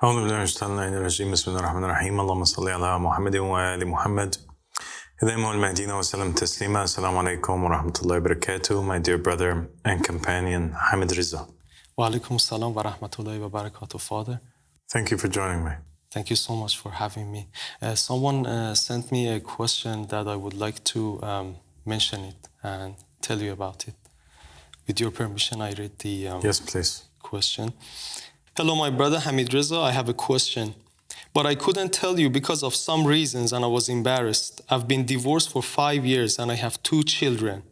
أعوذ بالله من الشيطان الرجيم بسم الله الرحمن الرحيم اللهم صل على محمد وآل محمد إذا المهدي وسلم تسليما السلام عليكم ورحمة الله وبركاته. My dear brother and companion Mahdi Responds. Wa alaikum assalam wa rahmatullahi wa barakatuh, Father. Thank you for joining me. Thank you so much for having me. Someone sent me a question that I would like to mention it and tell you about it. With your permission, I read the Yes, please. question. Hello, my brother Hamid Reza. I have a question, but I couldn't tell you because of some reasons and I was embarrassed. I've been divorced for 5 years and I have 2 children.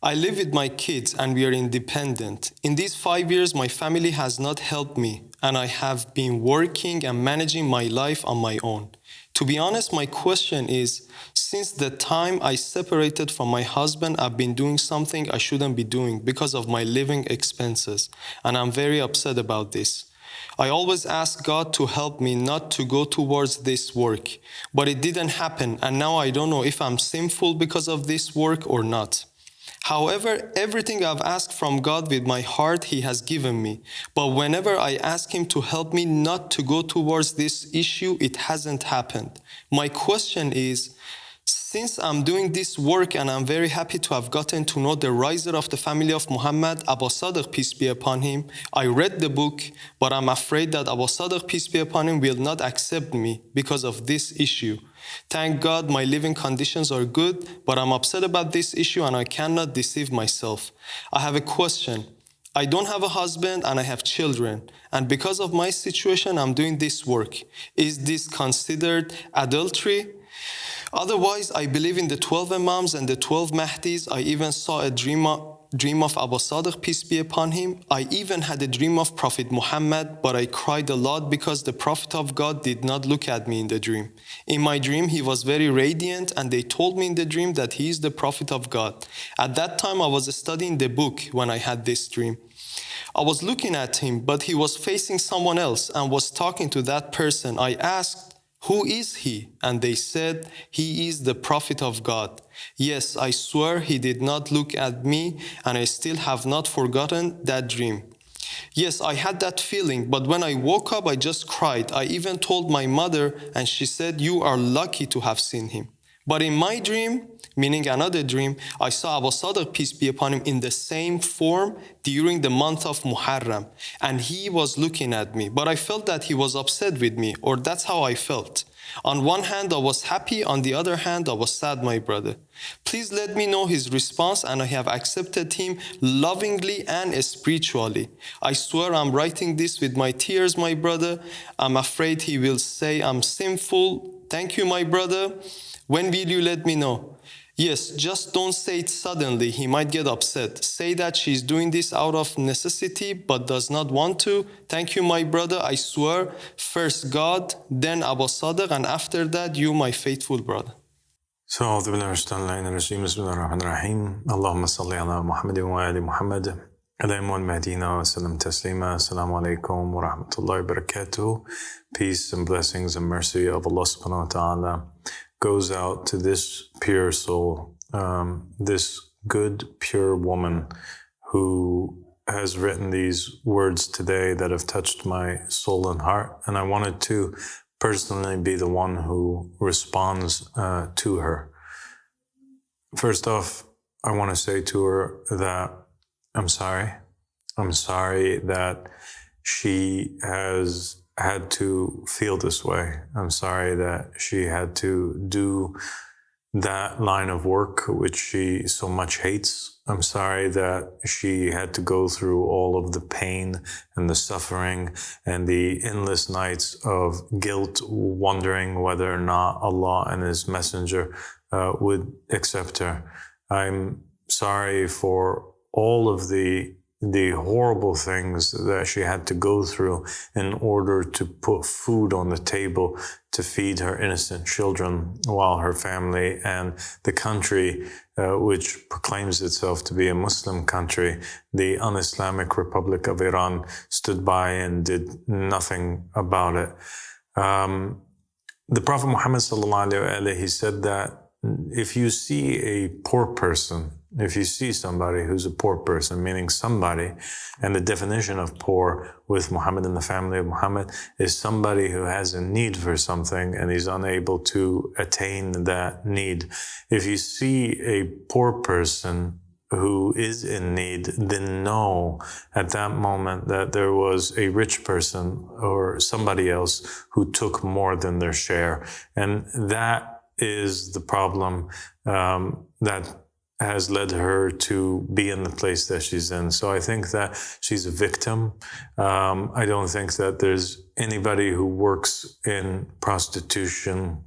I live with my kids and we are independent. In these 5 years, my family has not helped me and I have been working and managing my life on my own. To be honest, my question is, since the time I separated from my husband, I've been doing something I shouldn't be doing because of my living expenses, and I'm very upset about this. I always ask God to help me not to go towards this work, but it didn't happen, and now I don't know if I'm sinful because of this work or not. However, everything I've asked from God with my heart, He has given me. But whenever I ask Him to help me not to go towards this issue, it hasn't happened. My question is, since I'm doing this work and I'm very happy to have gotten to know the riser of the family of Muhammad, Aba Al-Sadiq, peace be upon him, I read the book, but I'm afraid that Aba Al-Sadiq, peace be upon him, will not accept me because of this issue. Thank God my living conditions are good, but I'm upset about this issue and I cannot deceive myself. I have a question. I don't have a husband and I have children, and because of my situation, I'm doing this work. Is this considered adultery? Otherwise, I believe in the 12 Imams and the 12 Mahdis. I even saw a dream of Aba Sadiq, peace be upon him. I even had a dream of Prophet Muhammad, but I cried a lot because the Prophet of God did not look at me in the dream. In my dream, he was very radiant, and they told me in the dream that he is the Prophet of God. At that time, I was studying the book when I had this dream. I was looking at him, but he was facing someone else and was talking to that person. I asked, "Who is he?" And they said, "He is the Prophet of God." Yes, I swear he did not look at me, and I still have not forgotten that dream. Yes, I had that feeling, but when I woke up, I just cried. I even told my mother, and she said, "You are lucky to have seen him." But in my dream, meaning another dream, I saw Aba Sadiq, peace be upon him, in the same form during the month of Muharram, and he was looking at me. But I felt that he was upset with me, or that's how I felt. On one hand, I was happy. On the other hand, I was sad, my brother. Please let me know his response, and I have accepted him lovingly and spiritually. I swear I'm writing this with my tears, my brother. I'm afraid he will say I'm sinful. Thank you, my brother. When will you let me know? Yes, just don't say it suddenly. He might get upset. Say that she's doing this out of necessity but does not want to. Thank you, my brother. I swear, first God, then Aba Sadiq, and after that, you, my faithful brother. So, أعوذ بالله من الشيطان الرجيم بسم الله الرحمن الرحيم اللهم صل على محمد وآل محمد إذا المهدي وسلم تسليما السلام عليكم ورحمة الله وبركاته. Peace and blessings and mercy of Allah subhanahu wa ta'ala goes out to this pure soul, this good, pure woman who has written these words today that have touched my soul and heart. And I wanted to personally be the one who responds to her. First off, I want to say to her that I'm sorry. I'm sorry that she has had to feel this way. I'm sorry that she had to do that line of work which she so much hates. I'm sorry that she had to go through all of the pain and the suffering and the endless nights of guilt, wondering whether or not Allah and His Messenger would accept her. I'm sorry for all of the horrible things that she had to go through in order to put food on the table to feed her innocent children, while her family and the country, which proclaims itself to be a Muslim country, the un-Islamic Republic of Iran, stood by and did nothing about it. The Prophet Muhammad sallallahu alaihi wasallam, he said that if you see a poor person if you see somebody who's a poor person, meaning somebody, and the definition of poor with Muhammad and the family of Muhammad is somebody who has a need for something and he's unable to attain that need. If you see a poor person who is in need, then know at that moment that there was a rich person or somebody else who took more than their share. And that is the problem that has led her to be in the place that she's in. So I think that she's a victim. I don't think that there's anybody who works in prostitution,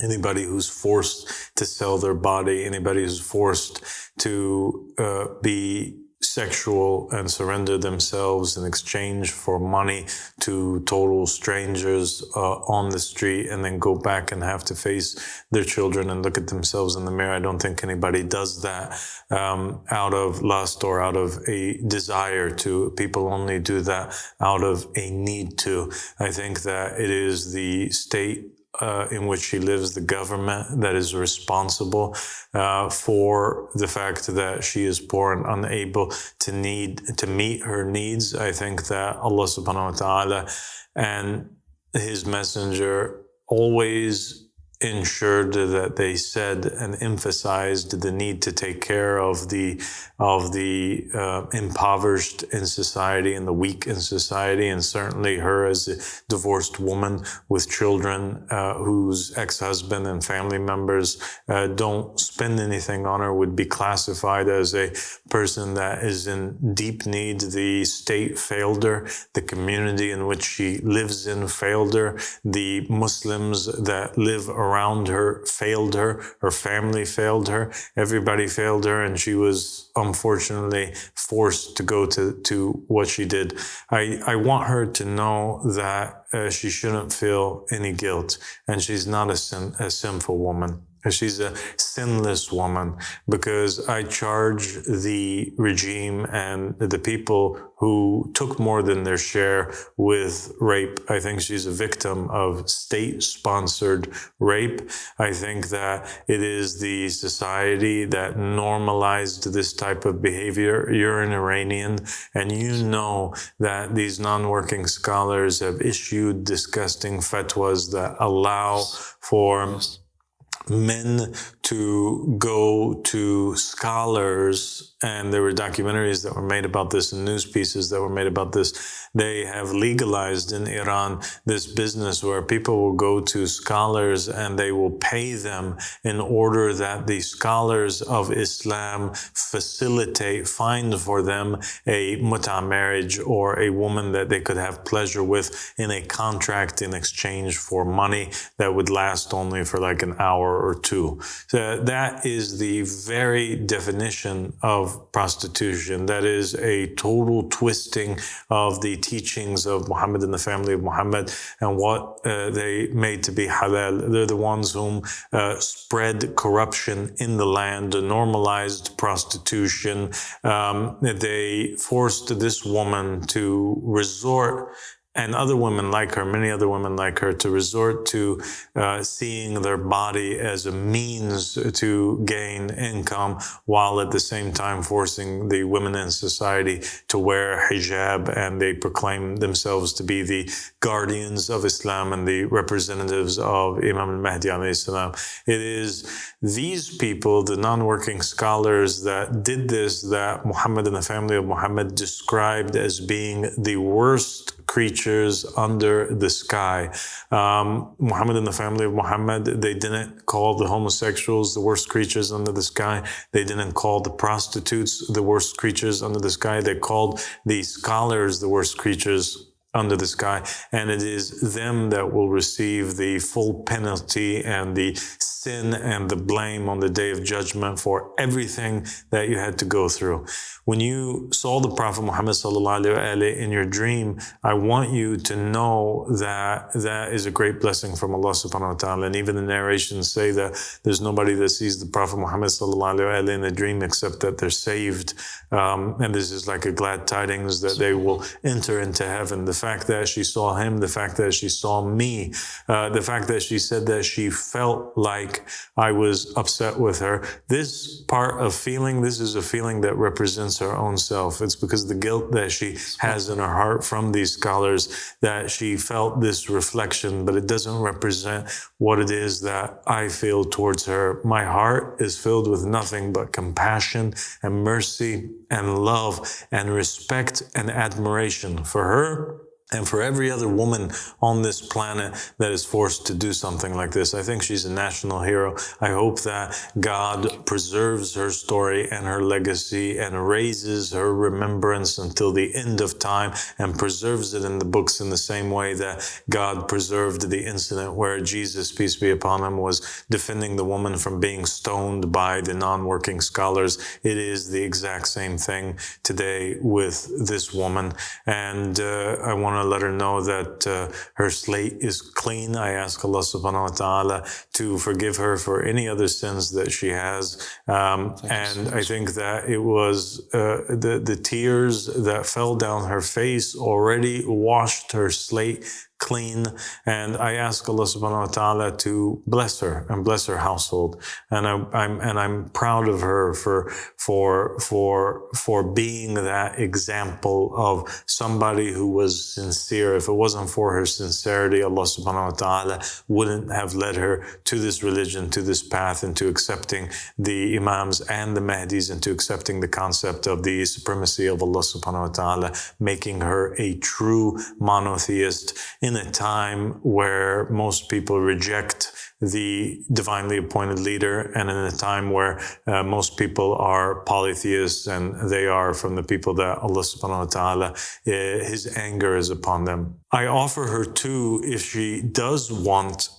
anybody who's forced to sell their body, anybody who's forced to be sexual and surrender themselves in exchange for money to total strangers on the street and then go back and have to face their children and look at themselves in the mirror. I don't think anybody does that out of lust or out of a desire to. People only do that out of a need to. I think that it is the state in which she lives, the government that is responsible for the fact that she is poor and unable to meet her needs. I think that Allah subhanahu wa ta'ala and His Messenger always ensured that they said and emphasized the need to take care of the impoverished in society and the weak in society, and certainly her as a divorced woman with children whose ex-husband and family members don't spend anything on her would be classified as a person that is in deep need. The state failed her, the community in which she lives in failed her, the Muslims that live around her failed her family failed her, everybody failed her, and she was unfortunately forced to go to what she did. I want her to know that she shouldn't feel any guilt, and she's not a sinful woman. She's a sinless woman, because I charge the regime and the people who took more than their share with rape. I think she's a victim of state-sponsored rape. I think that it is the society that normalized this type of behavior. You're an Iranian, and you know that these non-working scholars have issued disgusting fatwas that allow for men to go to scholars, and there were documentaries that were made about this and news pieces that were made about this. They have legalized in Iran this business where people will go to scholars and they will pay them in order that the scholars of Islam find for them a muta marriage or a woman that they could have pleasure with in a contract in exchange for money that would last only for like an hour or two. So that is the very definition of prostitution. That is a total twisting of the teachings of Muhammad and the family of Muhammad and what they made to be halal. They're the ones whom spread corruption in the land, normalized prostitution. They forced this woman to resort, and other women like her, many other women like her, to resort to seeing their body as a means to gain income, while at the same time forcing the women in society to wear hijab, and they proclaim themselves to be the guardians of Islam and the representatives of Imam al-Mahdi alayhi salam. It is these people, the non-working scholars that did this, that Muhammad and the family of Muhammad described as being the worst creatures under the sky. Muhammad and the family of Muhammad, they didn't call the homosexuals the worst creatures under the sky. They didn't call the prostitutes the worst creatures under the sky. They called the scholars the worst creatures under the sky. And it is them that will receive the full penalty and the sin and the blame on the day of judgment for everything that you had to go through. When you saw the Prophet Muhammad sallallahu alaihi wasallam in your dream, I want you to know that that is a great blessing from Allah subhanahu wa ta'ala. And even the narrations say that there's nobody that sees the Prophet Muhammad sallallahu alaihi wasallam in a dream except that they're saved. And this is like a glad tidings that they will enter into heaven. The fact that she saw him, the fact that she saw me, the fact that she said that she felt like I was upset with her. This part of feeling, this is a feeling that represents her own self. It's because the guilt that she has in her heart from these scholars that she felt this reflection, but it doesn't represent what it is that I feel towards her. My heart is filled with nothing but compassion and mercy and love and respect and admiration for her and for every other woman on this planet that is forced to do something like this. I think she's a national hero. I hope that God preserves her story and her legacy and raises her remembrance until the end of time and preserves it in the books in the same way that God preserved the incident where Jesus, peace be upon him, was defending the woman from being stoned by the non-working scholars. It is the exact same thing today with this woman. And I want to let her know that her slate is clean. I ask Allah subhanahu wa ta'ala to forgive her for any other sins that she has. And I think that it was the tears that fell down her face already washed her slate clean. And I ask Allah subhanahu wa ta'ala to bless her and bless her household. And I'm proud of her for being that example of somebody who was sincere. If it wasn't for her sincerity, Allah subhanahu wa ta'ala wouldn't have led her to this religion, to this path, into accepting the Imams and the Mahdis, into accepting the concept of the supremacy of Allah subhanahu wa ta'ala, making her a true monotheist in a time where most people reject the divinely appointed leader, and in a time where most people are polytheists and they are from the people that Allah subhanahu wa ta'ala, his anger is upon them. I offer her too, if she does want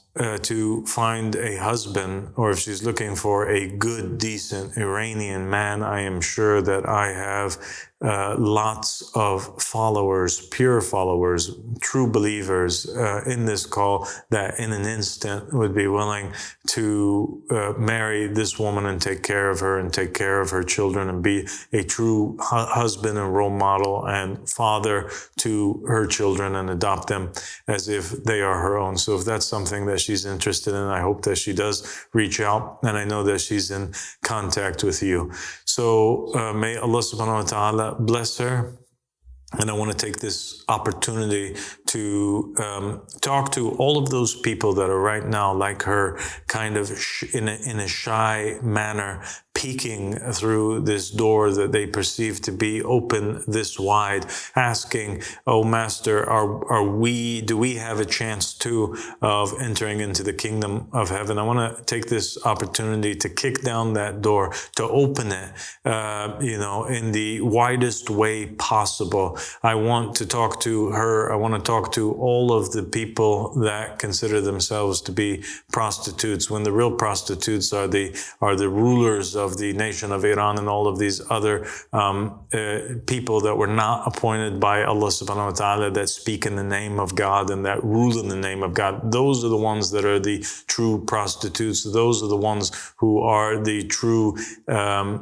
to find a husband, or if she's looking for a good, decent Iranian man, I am sure that I have lots of followers, pure followers, true believers in this call that in an instant would be willing to marry this woman and take care of her and take care of her children and be a true husband and role model and father to her children and adopt them as if they are her own. So if that's something that she's interested in, I hope that she does reach out, and I know that she's in contact with you. So may Allah subhanahu wa ta'ala bless her. And I want to take this opportunity to talk to all of those people that are right now, like her, kind of in a shy manner, peeking through this door that they perceive to be open this wide, asking, "Oh, Master, do we have a chance too of entering into the kingdom of heaven?" I want to take this opportunity to kick down that door, to open it, in the widest way possible. I want to talk to her. I want to talk to all of the people that consider themselves to be prostitutes, when the real prostitutes are the rulers of the nation of Iran and all of these other people that were not appointed by Allah subhanahu wa ta'ala, that speak in the name of God and that rule in the name of God. Those are the ones that are the true prostitutes. Those are the ones who are the true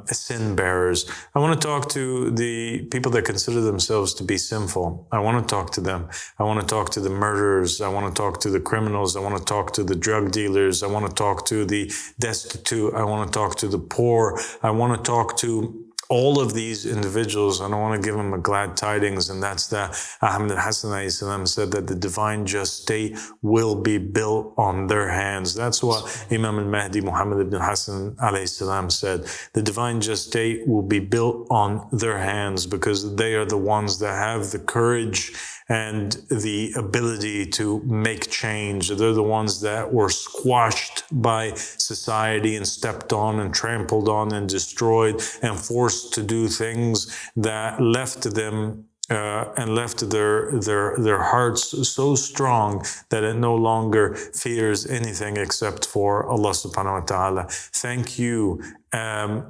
sin bearers. I want to talk to the people that consider themselves to be sinful. I want to talk to them. I want to talk to the murderers. I want to talk to the criminals. I want to talk to the drug dealers. I want to talk to the destitute. I want to talk to the poor. I want to talk to all of these individuals, and I want to give them a glad tidings, and that's that Ahmed Hassan said that the divine just state will be built on their hands. That's what Imam al-Mahdi Muhammad ibn Hassan said. The divine just state will be built on their hands because they are the ones that have the courage and the ability to make change. They're the ones that were squashed by society and stepped on and trampled on and destroyed and forced to do things that left them and left their hearts so strong that it no longer fears anything except for Allah subhanahu wa ta'ala. Thank you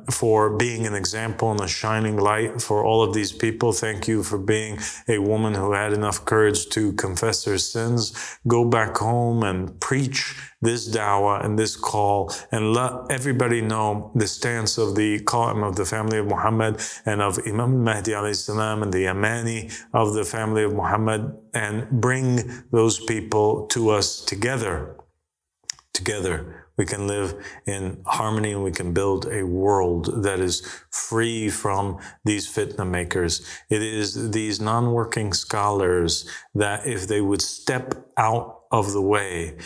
for being an example and a shining light for all of these people. Thank you for being a woman who had enough courage to confess her sins, go back home and preach this dawah and this call, and let everybody know the stance of the Qa'im of the family of Muhammad and of Imam Mahdi alayhi salam and the Amani of the family of Muhammad, and bring those people to us together. Together, we can live in harmony and we can build a world that is free from these fitna makers. It is these non-working scholars that if they would step out of the way,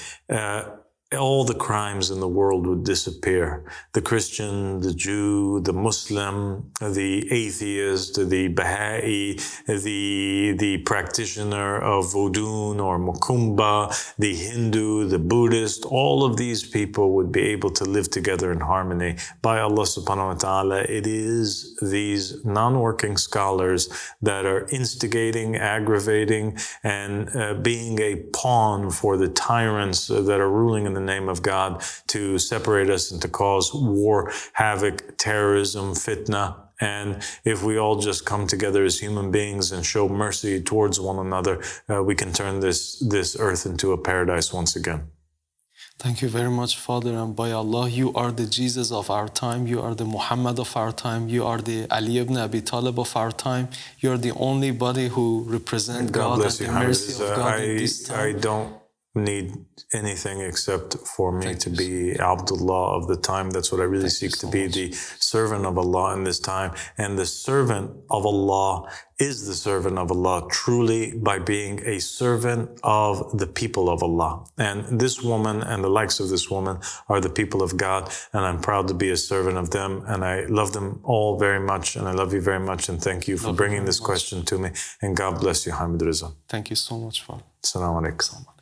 all the crimes in the world would disappear. The Christian, the Jew, the Muslim, the atheist, the Baha'i, the practitioner of Vodun or Mukumba, the Hindu, the Buddhist, all of these people would be able to live together in harmony. By Allah subhanahu wa ta'ala, it is these non-working scholars that are instigating, aggravating, and being a pawn for the tyrants that are ruling in the name of God to separate us and to cause war, havoc, terrorism, fitna. And if we all just come together as human beings and show mercy towards one another, we can turn this earth into a paradise once again. Thank you very much, Father. And by Allah, you are the Jesus of our time. You are the Muhammad of our time. You are the Ali ibn Abi Talib of our time. You are the only body who represents God and the mercy of God in this time. I don't need anything except for me to be Abdullah of the time. That's what I really seek to be, the servant of Allah in this time. And the servant of Allah is the servant of Allah truly by being a servant of the people of Allah. And this woman and the likes of this woman are the people of God, and I'm proud to be a servant of them, and I love them all very much, and I love you very much, and thank you for bringing this question to me, and God bless you, Hamid Reza. Thank you so much, Father. Assalamu alaikum.